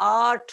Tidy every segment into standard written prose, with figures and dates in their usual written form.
8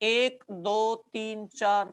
1 2 3 4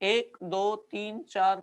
1 2 3 4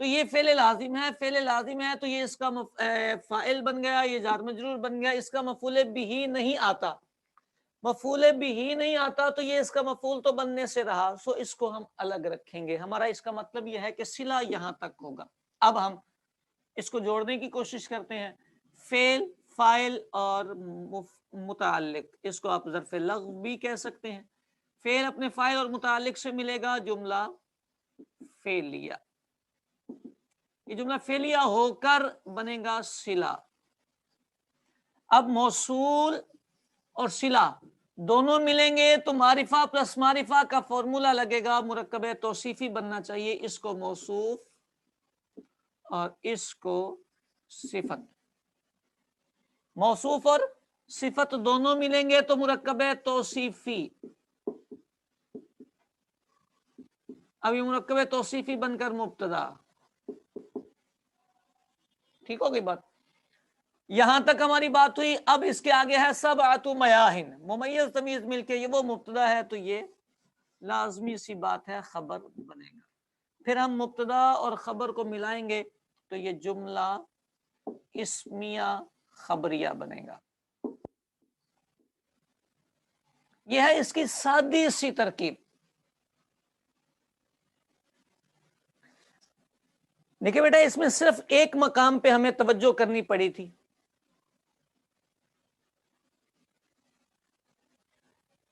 تو یہ فعل لازم ہے، فعل لازم ہے تو یہ اس کا فاعل بن گیا، یہ جار مجرور بن گیا، اس کا مفعول بھی نہیں آتا، مفعول بھی نہیں آتا تو یہ اس کا مفعول تو بننے سے رہا، سو اس کو ہم الگ رکھیں گے۔ ہمارا اس کا مطلب یہ ہے کہ صلہ یہاں تک ہوگا۔ اب ہم اس کو جوڑنے کی کوشش کرتے ہیں، فعل، فاعل اور متعلق، اس کو آپ ظرف لغو بھی کہہ سکتے ہیں۔ فعل اپنے فاعل اور متعلق سے ملے گا جملہ فعلیہ، یہ جملہ فعلیہ ہو کر بنے گا صلہ۔ اب موصول اور صلہ دونوں ملیں گے تو معرفہ پلس معرفہ کا فارمولا لگے گا، مرکب توصیفی بننا چاہیے، اس کو موصوف اور اس کو صفت۔ موصوف اور صفت دونوں ملیں گے تو مرکب توصیفی، اب یہ مرکب توصیفی بن کر مبتدا۔ ٹھیک ہو گئی بات؟ یہاں تک ہماری بات ہوئی۔ اب اس کے آگے ہے سبعۃ میاہن، ممیز تمیز مل کے یہ وہ مبتدا ہے تو یہ لازمی سی بات ہے خبر بنے گا۔ پھر ہم مبتدا اور خبر کو ملائیں گے تو یہ جملہ اسمیہ خبریہ بنے گا۔ یہ ہے اس کی سادی سی ترکیب۔ دیکھیں بیٹا، اس میں صرف ایک مقام پہ ہمیں توجہ کرنی پڑی تھی،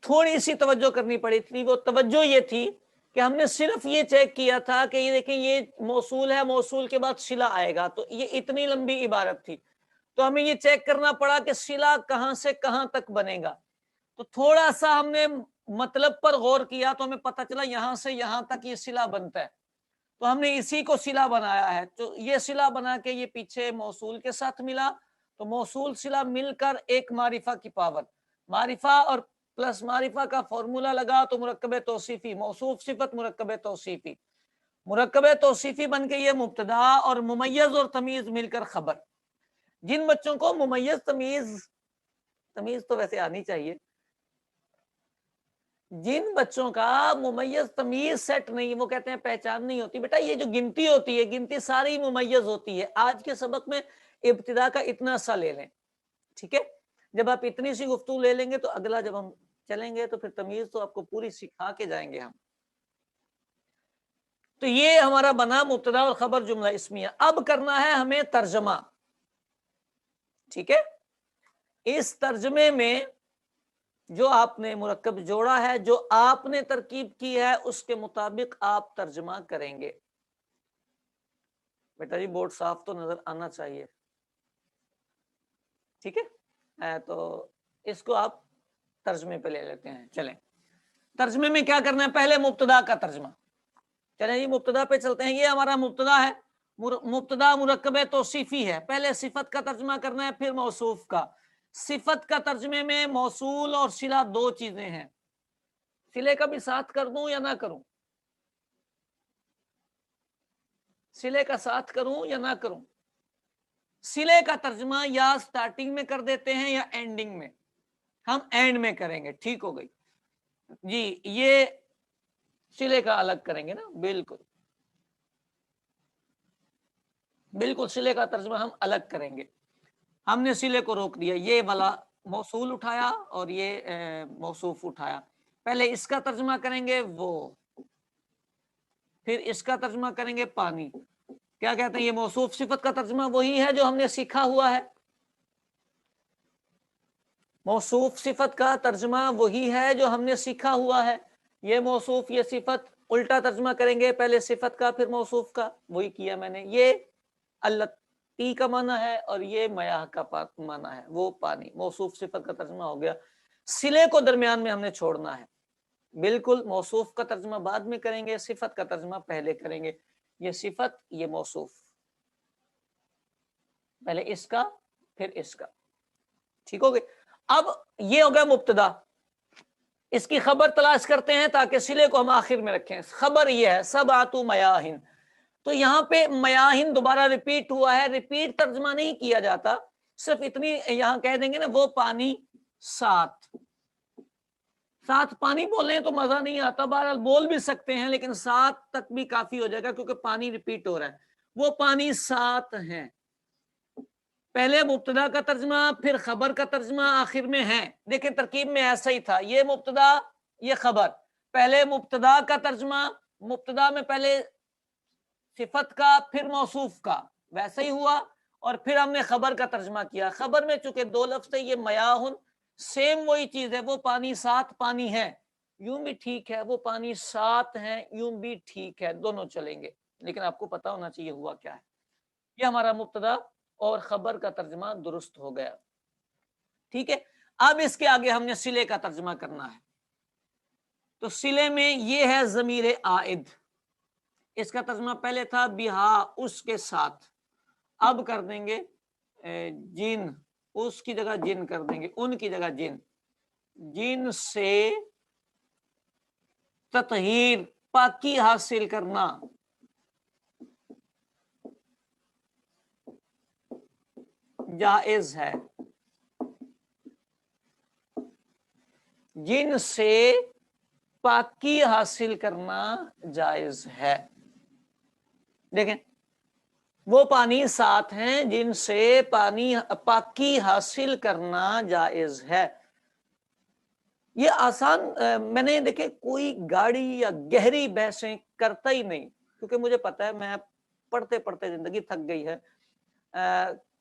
تھوڑی سی توجہ کرنی پڑی تھی، وہ توجہ یہ تھی کہ ہم نے صرف یہ چیک کیا تھا کہ یہ دیکھیں یہ موصول ہے، موصول کے بعد صلہ آئے گا، تو یہ اتنی لمبی عبارت تھی تو ہمیں یہ چیک کرنا پڑا کہ صلہ کہاں سے کہاں تک بنے گا۔ تو تھوڑا سا ہم نے مطلب پر غور کیا تو ہمیں پتہ چلا یہاں سے یہاں تک یہ صلہ بنتا ہے، تو ہم نے اسی کو صلہ بنایا ہے۔ تو یہ صلہ بنا کے یہ پیچھے موصول کے ساتھ ملا تو موصول صلہ مل کر ایک معرفہ کی پاور، معرفہ اور پلس معرفہ کا فارمولا لگا تو مرکب توصیفی، موصوف صفت مرکب توصیفی، مرکب توصیفی بن کے یہ مبتدا اور ممیز اور تمیز مل کر خبر۔ جن بچوں کو ممیز تمیز تو ویسے آنی چاہیے، جن بچوں کا ممیز تمیز سیٹ نہیں، وہ کہتے ہیں پہچان نہیں ہوتی، بیٹا یہ جو گنتی ہوتی ہے گنتی ساری ممیز ہوتی ہے۔ آج کے سبق میں ابتدا کا اتنا سا لے لیں، ٹھیک ہے؟ جب آپ اتنی سی گفتگو لے لیں گے تو اگلا جب ہم چلیں گے تو پھر تمیز تو آپ کو پوری سکھا کے جائیں گے ہم۔ تو یہ ہمارا بنا مبتدا اور خبر جملہ اسمیہ۔ اب کرنا ہے ہمیں ترجمہ، ٹھیک ہے؟ اس ترجمے میں جو آپ نے مرکب جوڑا ہے، جو آپ نے ترکیب کی ہے، اس کے مطابق آپ ترجمہ کریں گے۔ بیٹا جی بورڈ صاف تو نظر آنا چاہیے، ٹھیک ہے؟ تو اس کو آپ ترجمے پہ لے لیتے ہیں۔ چلیں ترجمے میں کیا کرنا ہے، پہلے مبتدا کا ترجمہ۔ چلیں جی مبتدا پہ چلتے ہیں، یہ ہمارا مبتدا ہے، مبتدا مرکب توصیفی ہے، پہلے صفت کا ترجمہ کرنا ہے پھر موصوف کا۔ صفت کا ترجمے میں موصول اور صلہ دو چیزیں ہیں، صلے کا بھی ساتھ کر دوں یا نہ کروں، صلے کا ساتھ کروں یا نہ کروں؟ صلے کا ترجمہ یا سٹارٹنگ میں کر دیتے ہیں یا اینڈنگ میں، ہم اینڈ میں کریں گے، ٹھیک ہو گئی جی؟ یہ صلے کا الگ کریں گے نا، بالکل بالکل صلے کا ترجمہ ہم الگ کریں گے۔ ہم نے صلے کو روک دیا، یہ والا موصول اٹھایا اور یہ موصوف اٹھایا، پہلے اس کا ترجمہ کریں گے وہ، پھر اس کا ترجمہ کریں گے پانی۔ کیا کہتے ہیں، یہ موصوف صفت کا ترجمہ وہی ہے جو ہم نے سیکھا ہوا ہے، موصوف صفت کا ترجمہ وہی ہے جو ہم نے سیکھا ہوا ہے۔ یہ موصوف یہ صفت الٹا ترجمہ کریں گے، پہلے صفت کا پھر موصوف کا، وہی کیا میں نے۔ یہ التی کا معنی ہے اور یہ میاہ کا معنی ہے، وہ پانی، موصوف صفت کا ترجمہ ہو گیا۔ صلے کو درمیان میں ہم نے چھوڑنا ہے، بالکل موصوف کا ترجمہ بعد میں کریں گے، صفت کا ترجمہ پہلے کریں گے۔ یہ صفت یہ موصوف، پہلے اس کا پھر اس کا، ٹھیک ہو گئی؟ اب یہ ہو گیا مبتدا، اس کی خبر تلاش کرتے ہیں تاکہ صلے کو ہم آخر میں رکھیں۔ خبر یہ ہے سبعۃ میاہن، تو یہاں پہ میاہن دوبارہ ریپیٹ ہوا ہے، ریپیٹ ترجمہ نہیں کیا جاتا، صرف اتنی یہاں کہہ دیں گے نا، وہ پانی ساتھ پانی بولیں تو مزہ نہیں آتا، بہرحال بول بھی سکتے ہیں لیکن ساتھ تک بھی کافی ہو جائے گا کیونکہ پانی ریپیٹ ہو رہا ہے۔ وہ پانی سات ہیں. پہلے مبتدا کا ترجمہ پھر خبر کا ترجمہ آخر میں ہے. دیکھیں ترکیب میں ایسا ہی تھا, یہ مبتدا یہ خبر, پہلے مبتدا کا ترجمہ, مبتدا میں پہلے صفت کا پھر موصوف کا, ویسا ہی ہوا, اور پھر ہم نے خبر کا ترجمہ کیا. خبر میں چونکہ دو لفظ تھے, یہ میاہن, سیم وہی چیز ہے, وہ پانی سات پانی ہے, یوں بھی ٹھیک ہے, وہ پانی سات ہیں, یوں بھی ٹھیک ہے, دونوں چلیں گے, لیکن آپ کو پتا ہونا چاہیے ہوا کیا ہے. یہ ہمارا مبتدا اور خبر کا ترجمہ درست ہو گیا. ٹھیک ہے, اب اس کے آگے ہم نے صلے کا ترجمہ کرنا ہے. تو صلے میں یہ ہے ضمیر عائد, اس کا ترجمہ پہلے تھا بہا, اس کے ساتھ, اب کر دیں گے جن, اس کی جگہ جن کر دیں گے, ان کی جگہ جن, جن سے تطہیر پاکی حاصل کرنا, جائز ہے. جن سے پاکی حاصل کرنا جائز ہے. دیکھیں وہ پانی سات ہیں جن سے پاکی حاصل کرنا جائز ہے. یہ آسان, میں نے دیکھیں کوئی گاڑی یا گہری بحثیں کرتا ہی نہیں, کیونکہ مجھے پتا ہے میں پڑھتے پڑھتے زندگی تھک گئی ہے.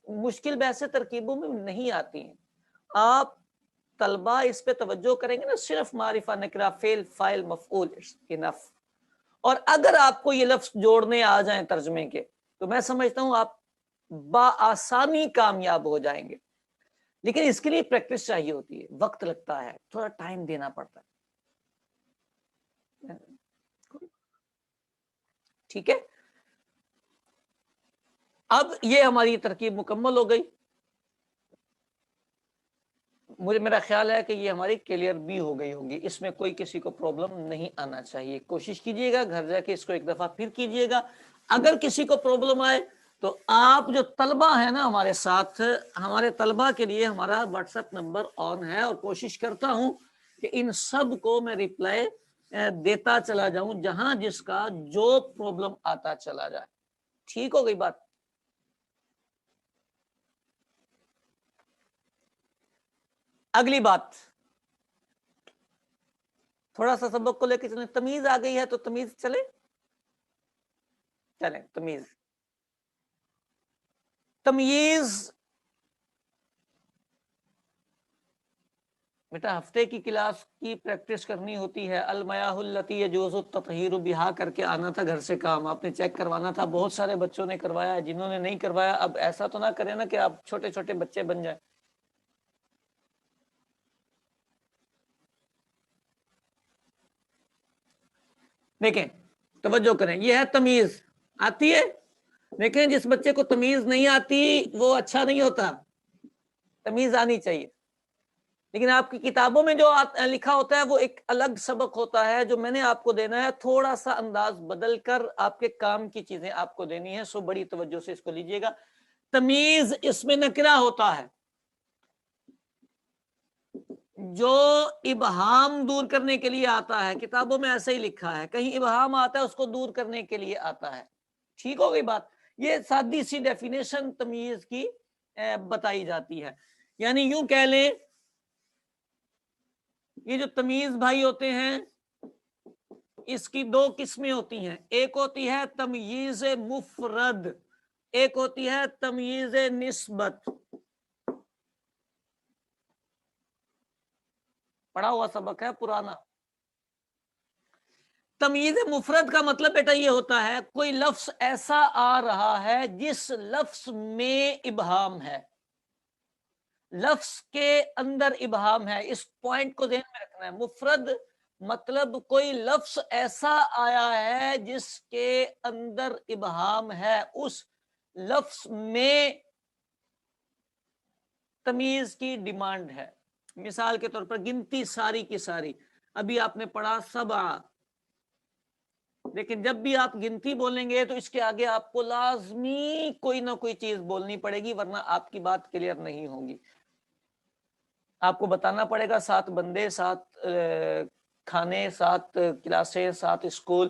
مشکل بحثیں ترکیبوں میں نہیں آتی ہیں. آپ طلبہ اس پہ توجہ کریں گے نا, صرف معرفہ نکرہ فعل فاعل مفعول انف, اور اگر آپ کو یہ لفظ جوڑنے آ جائیں ترجمے کے, تو میں سمجھتا ہوں آپ بآسانی کامیاب ہو جائیں گے. لیکن اس کے لیے پریکٹس چاہیے ہوتی ہے, وقت لگتا ہے, تھوڑا ٹائم دینا پڑتا ہے. ٹھیک ہے, اب یہ ہماری ترکیب مکمل ہو گئی. میرا خیال ہے کہ یہ ہماری کلیئر بھی ہو گئی ہوگی, اس میں کوئی کسی کو پرابلم نہیں آنا چاہیے. کوشش کیجئے گا, گھر جا کے اس کو ایک دفعہ پھر کیجئے گا. اگر کسی کو پرابلم آئے تو آپ جو طلبہ ہیں نا ہمارے ساتھ, ہمارے طلبہ کے لیے ہمارا واٹس ایپ نمبر آن ہے, اور کوشش کرتا ہوں کہ ان سب کو میں ریپلائی دیتا چلا جاؤں, جہاں جس کا جو پرابلم آتا چلا جائے. ٹھیک ہو گئی بات؟ اگلی بات, تھوڑا سا سبق کو لے کے چلیں. تمیز آ گئی ہے تو تمیز چلیں تمیز. تمیز بیٹا ہفتے کی کلاس کی پریکٹس کرنی ہوتی ہے. المیاہ التی یجوز التطہیر بہا کر کے آنا تھا گھر سے کام, آپ نے چیک کروانا تھا. بہت سارے بچوں نے کروایا, جنہوں نے نہیں کروایا اب ایسا تو نہ کریں نا کہ آپ چھوٹے چھوٹے بچے بن جائیں. دیکھیں توجہ کریں, یہ ہے تمیز, آتی ہے. دیکھیں جس بچے کو تمیز نہیں آتی وہ اچھا نہیں ہوتا, تمیز آنی چاہیے. لیکن آپ کی کتابوں میں جو لکھا ہوتا ہے وہ ایک الگ سبق ہوتا ہے, جو میں نے آپ کو دینا ہے تھوڑا سا انداز بدل کر آپ کے کام کی چیزیں آپ کو دینی ہے. سو بڑی توجہ سے اس کو لیجئے گا. تمیز اس میں نکرہ ہوتا ہے جو ابہام دور کرنے کے لیے آتا ہے. کتابوں میں ایسا ہی لکھا ہے, کہیں ابہام آتا ہے اس کو دور کرنے کے لیے آتا ہے. ٹھیک ہو گئی بات؟ یہ سادی سی ڈیفینیشن تمیز کی بتائی جاتی ہے. یعنی یوں کہہ لیں, یہ جو تمیز بھائی ہوتے ہیں اس کی دو قسمیں ہوتی ہیں. ایک ہوتی ہے تمییز مفرد, ایک ہوتی ہے تمییز نسبت. پڑھا ہوا سبق ہے پرانا. تمییز مفرد کا مطلب بیٹا یہ ہوتا ہے کوئی لفظ ایسا آ رہا ہے جس لفظ میں ابہام ہے, لفظ کے اندر ابہام ہے. اس پوائنٹ کو ذہن میں رکھنا ہے. مفرد مطلب کوئی لفظ ایسا آیا ہے جس کے اندر ابہام ہے, اس لفظ میں تمیز کی ڈیمانڈ ہے. مثال کے طور پر گنتی ساری کی ساری, ابھی آپ نے پڑھا سبع, لیکن جب بھی آپ گنتی بولیں گے تو اس کے آگے آپ کو لازمی کوئی نہ کوئی چیز بولنی پڑے گی, ورنہ آپ کی بات کلیئر نہیں ہوگی. آپ کو بتانا پڑے گا 7 بندے, 7 کھانے, 7 کلاسیں, 7 اسکول,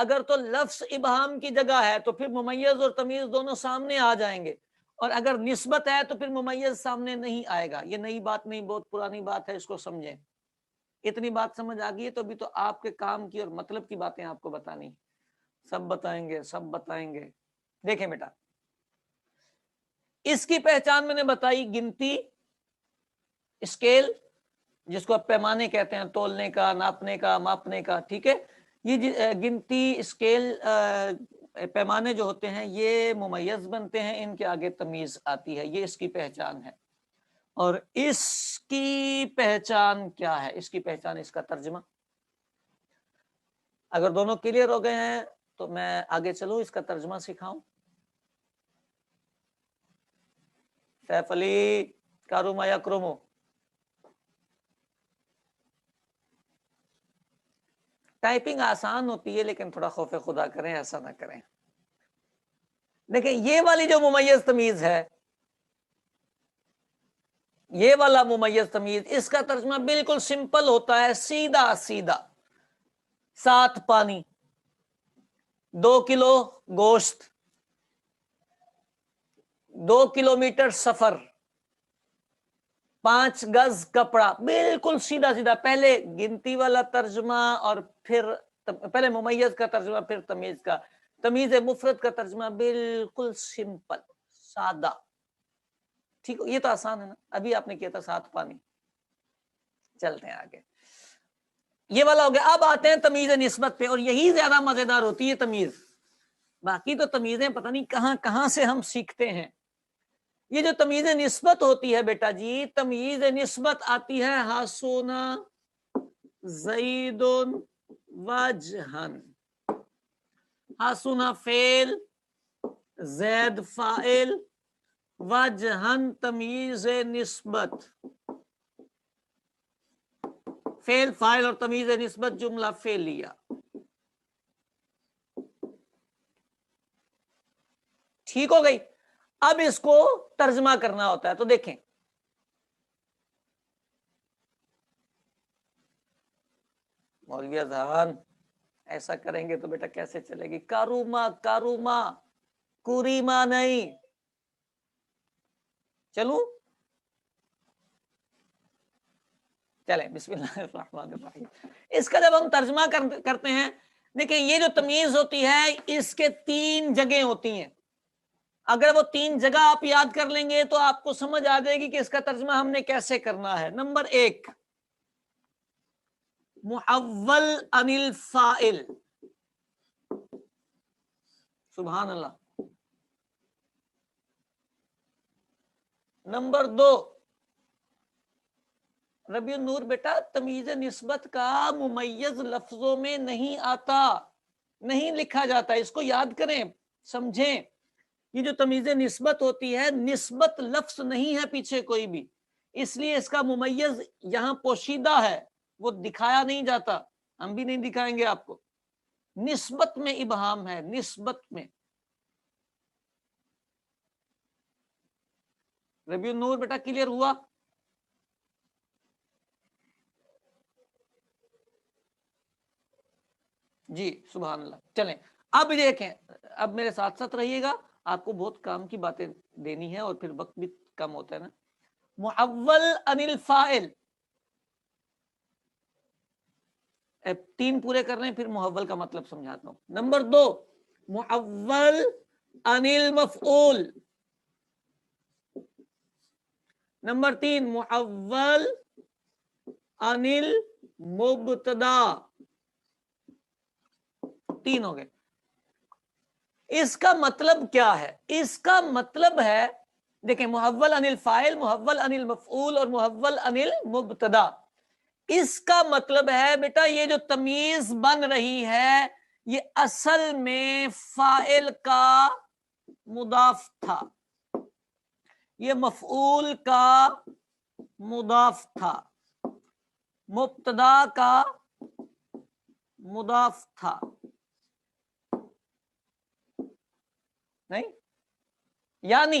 اگر تو لفظ ابہام کی جگہ ہے تو پھر ممیز اور تمیز دونوں سامنے آ جائیں گے، اور اگر نسبت ہے تو پھر ممیز سامنے نہیں آئے گا۔ یہ نئی بات نہیں، بہت پرانی بات ہے، اس کو سمجھیں۔ اتنی بات سمجھ آ گئی ہے تو ابھی تو آپ کے کام کی اور مطلب کی باتیں آپ کو بتانی، سب بتائیں گے، سب بتائیں گے۔ دیکھیں بیٹا، اس کی پہچان میں نے بتائی، گنتی، اسکیل، جس کو پیمانے کہتے ہیں، تولنے کا، ناپنے کا، ماپنے کا، ٹھیک ہے۔ یہ گنتی، اسکیل، پیمانے جو ہوتے ہیں یہ ممیز بنتے ہیں، ان کے آگے تمیز آتی ہے، یہ اس کی پہچان ہے۔ اور اس کی پہچان کیا ہے؟ اس کی پہچان، اس کا ترجمہ۔ اگر دونوں کلیئر ہو گئے ہیں تو میں آگے چلوں، اس کا ترجمہ سکھاؤں۔ سیف علی، کاروما یا کرومو؟ ٹائپنگ آسان ہوتی ہے لیکن تھوڑا خوف خدا کریں، ایسا نہ کریں۔ دیکھیں، یہ والی جو ممیز تمیز ہے، یہ والا ممیز تمیز، اس کا ترجمہ بالکل سمپل ہوتا ہے، سیدھا سیدھا۔ 7 پانی، 2 کلو گوشت، 2 کلومیٹر سفر، 5 گز کپڑا، بالکل سیدھا سیدھا۔ پہلے گنتی والا ترجمہ اور پھر پہلے ممیز کا ترجمہ پھر تمیز کا۔ تمیز مفرد کا ترجمہ بالکل سمپل، سادہ، ٹھیک۔ یہ تو آسان ہے نا، ابھی آپ نے کیا تھا 7 پانی۔ چلتے ہیں آگے، یہ والا ہو گیا۔ اب آتے ہیں تمیز نسبت پہ، اور یہی زیادہ مزیدار ہوتی ہے تمیز۔ باقی تو تمیزیں پتہ نہیں کہاں کہاں سے ہم سیکھتے ہیں۔ یہ جو تمیز نسبت ہوتی ہے بیٹا جی، تمیز نسبت آتی ہے حسنا زید وجہن، حسنا فعل، زید فاعل، وجہن تمیز نسبت۔ فعل، فاعل اور تمیز نسبت جملہ فعلیہ۔ ٹھیک ہو گئی؟ اب اس کو ترجمہ کرنا ہوتا ہے، تو دیکھیں، مولوی اذہان ایسا کریں گے تو بیٹا کیسے چلے گی؟ کاروما، کاروما، کوریما نہیں۔ چلوں؟ چلیں، بسم اللہ الرحمن الرحیم۔ اس کا جب ہم ترجمہ کرتے ہیں، دیکھیں، یہ جو تمیز ہوتی ہے اس کے 3 جگہیں ہوتی ہیں۔ اگر وہ 3 جگہ آپ یاد کر لیں گے تو آپ کو سمجھ آ جائے گی کہ اس کا ترجمہ ہم نے کیسے کرنا ہے۔ نمبر 1، محول عن الفاعل، سبحان اللہ۔ نمبر 2، ربیع النور بیٹا، تمیز نسبت کا ممیز لفظوں میں نہیں آتا، نہیں لکھا جاتا، اس کو یاد کریں، سمجھیں۔ یہ جو تمیز نسبت ہوتی ہے، نسبت لفظ نہیں ہے پیچھے کوئی بھی، اس لیے اس کا ممیز یہاں پوشیدہ ہے، وہ دکھایا نہیں جاتا، ہم بھی نہیں دکھائیں گے آپ کو۔ نسبت میں ابہام ہے، نسبت میں۔ ربیع النور بیٹا کلیئر ہوا؟ جی سبحان اللہ۔ چلیں اب دیکھیں، اب میرے ساتھ ساتھ رہیے گا، آپ کو بہت کام کی باتیں دینی ہے اور پھر وقت بھی کم ہوتا ہے نا۔ محول عن الفاعل، 3 پورے کر رہے ہیں پھر محول کا مطلب سمجھاتا ہوں۔ نمبر 2، محول عن المفعول۔ نمبر 3، محول عن المبتدا۔ 3 ہو گئے۔ اس کا مطلب کیا ہے؟ اس کا مطلب ہے، دیکھیں، محول عن الفاعل، محول عن المفعول اور محول عن المبتدا۔ اس کا مطلب ہے بیٹا، یہ جو تمیز بن رہی ہے یہ اصل میں فاعل کا مضاف تھا، یہ مفعول کا مضاف تھا، مبتدا کا مضاف تھا، نہیں؟ یعنی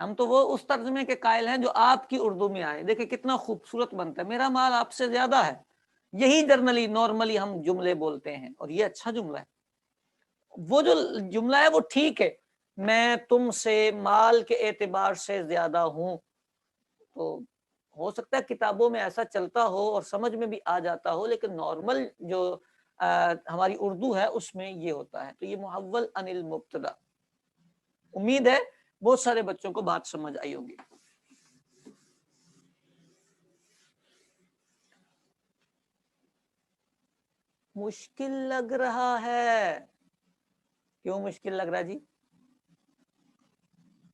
ہم تو وہ اس ترجمے کے قائل ہیں جو آپ کی اردو میں آئے. دیکھیں کتنا خوبصورت بنتا ہے. میرا مال آپ سے زیادہ ہے, یہی جرنلی نارملی ہم جملے بولتے ہیں, اور یہ اچھا جملہ ہے. وہ جو جملہ ہے وہ ٹھیک ہے, میں تم سے مال کے اعتبار سے زیادہ ہوں, تو ہو سکتا ہے کتابوں میں ایسا چلتا ہو اور سمجھ میں بھی آ جاتا ہو, لیکن نارمل جو ہماری اردو ہے اس میں یہ ہوتا ہے. تو یہ محول عن المبتدا. امید ہے بہت سارے بچوں کو بات سمجھ آئی ہوگی. مشکل لگ رہا ہے, کیوں مشکل لگ رہا جی؟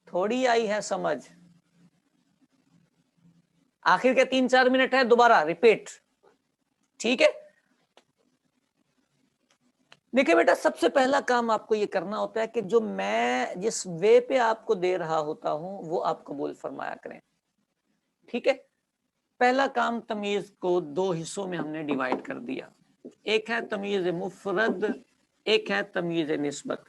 تھوڑی آئی ہے سمجھ. آخر کے 3-4 منٹ ہے, دوبارہ ریپیٹ, ٹھیک ہے. دیکھیں بیٹا, سب سے پہلا کام آپ کو یہ کرنا ہوتا ہے کہ جو میں جس وے پہ آپ کو دے رہا ہوتا ہوں وہ آپ قبول فرمایا کریں, ٹھیک ہے. پہلا کام, تمیز کو 2 حصوں میں ہم نے ڈیوائیڈ کر دیا. ایک ہے تمیز مفرد, ایک ہے تمیز نسبت.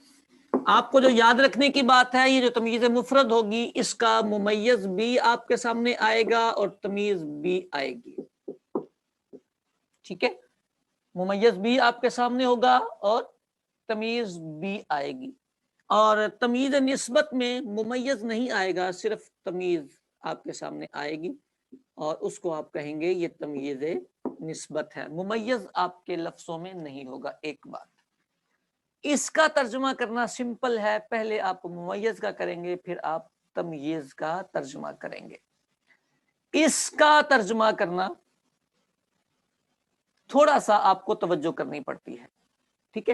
آپ کو جو یاد رکھنے کی بات ہے, یہ جو تمیز مفرد ہوگی اس کا ممیز بھی آپ کے سامنے آئے گا اور تمیز بھی آئے گی, ٹھیک ہے. ممیز بھی آپ کے سامنے ہوگا اور تمیز بھی آئے گی. اور تمیز نسبت میں ممیز نہیں آئے گا, صرف تمیز آپ کے سامنے آئے گی اور اس کو آپ کہیں گے یہ تمیز نسبت ہے. ممیز آپ کے لفظوں میں نہیں ہوگا. ایک بات, اس کا ترجمہ کرنا سمپل ہے. پہلے آپ ممیز کا کریں گے, پھر آپ تمیز کا ترجمہ کریں گے. اس کا ترجمہ کرنا تھوڑا سا آپ کو توجہ کرنی پڑتی ہے, ٹھیک ہے.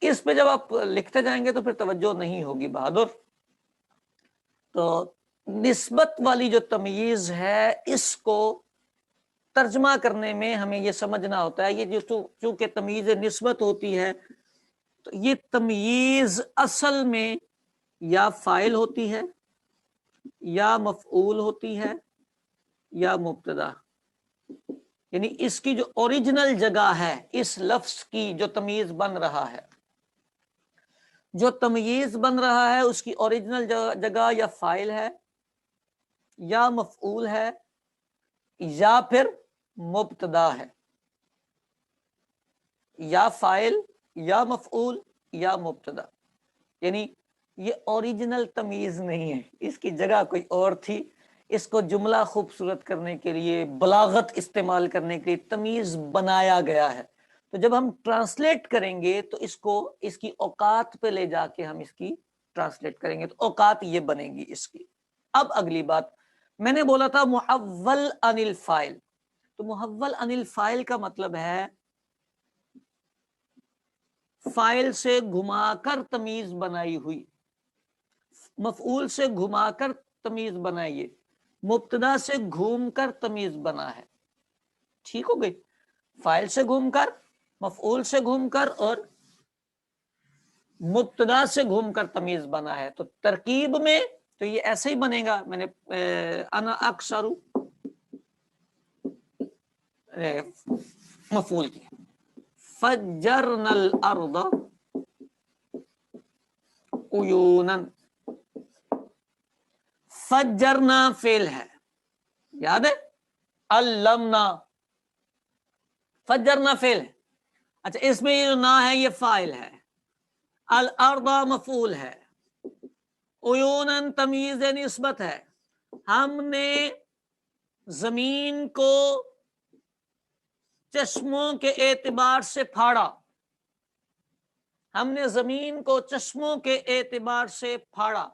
اس پہ جب آپ لکھتے جائیں گے تو پھر توجہ نہیں ہوگی بہادر. تو نسبت والی جو تمیز ہے اس کو ترجمہ کرنے میں ہمیں یہ سمجھنا ہوتا ہے, یہ جو چونکہ تمیز نسبت ہوتی ہے تو یہ تمیز اصل میں یا فاعل ہوتی ہے, یا مفعول ہوتی ہے, یا مبتدا. یعنی اس کی جو اوریجنل جگہ ہے اس لفظ کی, جو تمیز بن رہا ہے, جو تمیز بن رہا ہے اس کی اوریجنل جگہ یا فاعل ہے, یا مفعول ہے, یا پھر مبتدا ہے. یا فاعل, یا مفعول, یا مبتدا. یعنی یہ اوریجنل تمیز نہیں ہے, اس کی جگہ کوئی اور تھی. اس کو جملہ خوبصورت کرنے کے لیے, بلاغت استعمال کرنے کے لیے تمیز بنایا گیا ہے. تو جب ہم ٹرانسلیٹ کریں گے تو اس کو اس کی اوقات پہ لے جا کے ہم اس کی ٹرانسلیٹ کریں گے, تو اوقات یہ بنے گی اس کی. اب اگلی بات, میں نے بولا تھا محول عن الفاعل. تو محول عن الفاعل کا مطلب ہے فاعل سے گھما کر تمیز بنائی ہوئی, مفعول سے گھما کر تمیز بنائیے, مبتدا سے گھوم کر تمیز بنا ہے. ٹھیک ہو گئی؟ فاعل سے گھوم کر, مفعول سے گھوم کر اور مبتدا سے گھوم کر تمیز بنا ہے. تو ترکیب میں تو یہ ایسے ہی بنے گا. میں نے انا اکثر مفعول کیا, فجرنا الارض عیونا. فجرنا فعل ہے, یاد ہے, علمنا, فجرنا فعل ہے. اچھا, اس میں یہ جو نا ہے یہ فاعل ہے, الارض مفعول ہے, عیونا تمیز نسبت ہے. ہم نے زمین کو چشموں کے اعتبار سے پھاڑا, ہم نے زمین کو چشموں کے اعتبار سے پھاڑا.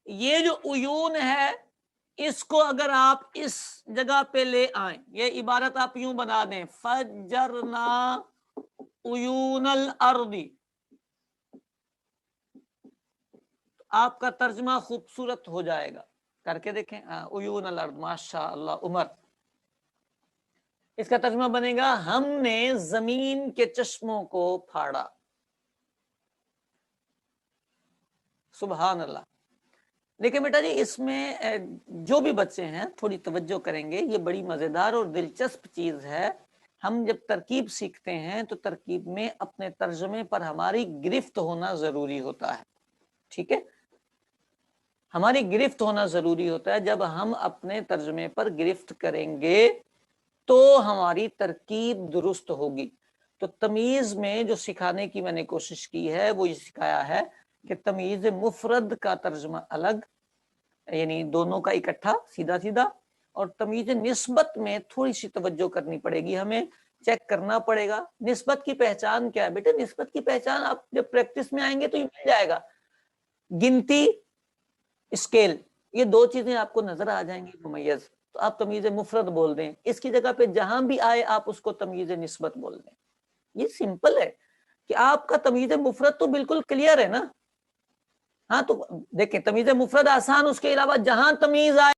یہ جو عیون ہے اس کو اگر آپ اس جگہ پہ لے آئیں, یہ عبارت آپ یوں بنا دیں, فجرنا عیون الارض, آپ کا ترجمہ خوبصورت ہو جائے گا. کر کے دیکھیں, عیون الارض, ماشاء اللہ عمر. اس کا ترجمہ بنے گا ہم نے زمین کے چشموں کو پھاڑا. سبحان اللہ. دیکھیں بیٹا جی, اس میں جو بھی بچے ہیں تھوڑی توجہ کریں گے, یہ بڑی مزیدار اور دلچسپ چیز ہے. ہم جب ترکیب سیکھتے ہیں تو ترکیب میں اپنے ترجمے پر ہماری گرفت ہونا ضروری ہوتا ہے, ٹھیک ہے. ہماری گرفت ہونا ضروری ہوتا ہے. جب ہم اپنے ترجمے پر گرفت کریں گے تو ہماری ترکیب درست ہوگی. تو تمیز میں جو سکھانے کی میں نے کوشش کی ہے وہ یہ سکھایا ہے کہ تمیز مفرد کا ترجمہ الگ، یعنی دونوں کا اکٹھا سیدھا سیدھا، اور تمیز نسبت میں تھوڑی سی توجہ کرنی پڑے گی، ہمیں چیک کرنا پڑے گا. نسبت کی پہچان کیا ہے بیٹے؟ نسبت کی پہچان آپ جب پریکٹس میں آئیں گے تو یہ مل جائے گا. گنتی، اسکیل، یہ دو چیزیں آپ کو نظر آ جائیں گی ممیز، تو آپ تمیز مفرد بول دیں. اس کی جگہ پہ جہاں بھی آئے آپ اس کو تمیز نسبت بول دیں. یہ سمپل ہے کہ آپ کا تمیز مفرد تو بالکل کلیئر ہے نا. ہاں تو دیکھیں تمیز مفرد آسان، اس کے علاوہ جہاں تمیز آئے